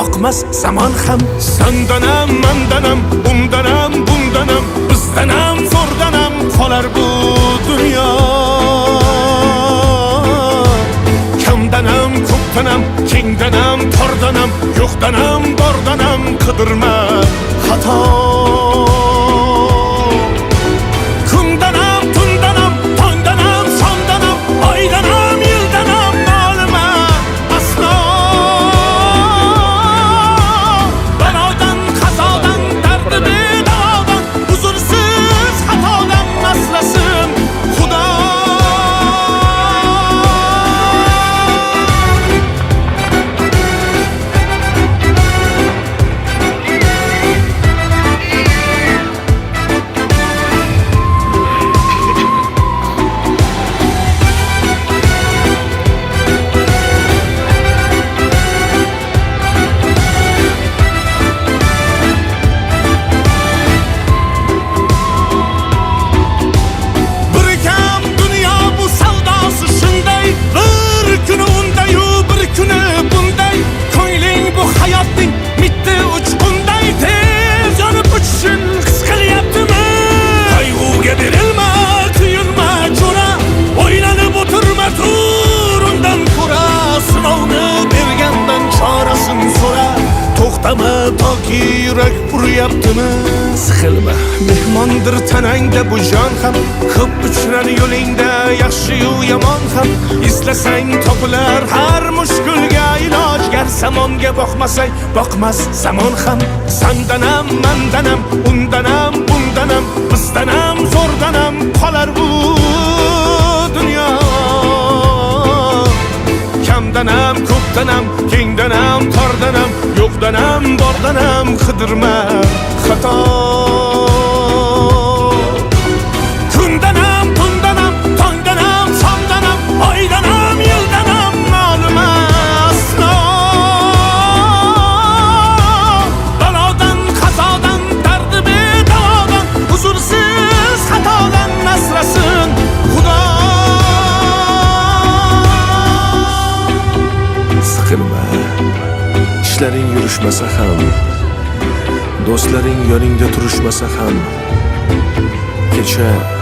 oqmas zamon ham. Sandanam, mandanam, undanam, bundanam, bizdanam, zo'rdanam qolar bu dunyo. Kamdanam, ko'pdanam, kengdanam, tordanam, yo'qdanam, bordanam qidirma xato. Toki yurak uryaptimi? Siqilma, mehmondir tanangda bu jon ham. Ko'p uchrar yo'lingda yaxshi-yu yomon ham. Izlasang topilar har mushkulga iloj. Gar zamonga boqmasang, boqmas zamon ham. Sandanam, mandanam, undanam, bundanam, bizdanam, zo'rdanam qolar bu dunyo. Kamdanam, ko'pdanam, kengdanam, tordanam, yo'qdanam, bordanam qidirma xato. Kundanam, tundanam, tongdanam, somdanam, oydanam, yildanam ma'lum aslo. Balodan, qazodan, dardi bedavodan, huzursiz xatodan asrasin Xudo. Siqilma, ishlaring yurishmasa ham, do'stlaring yoningda turishmasa ham, kecha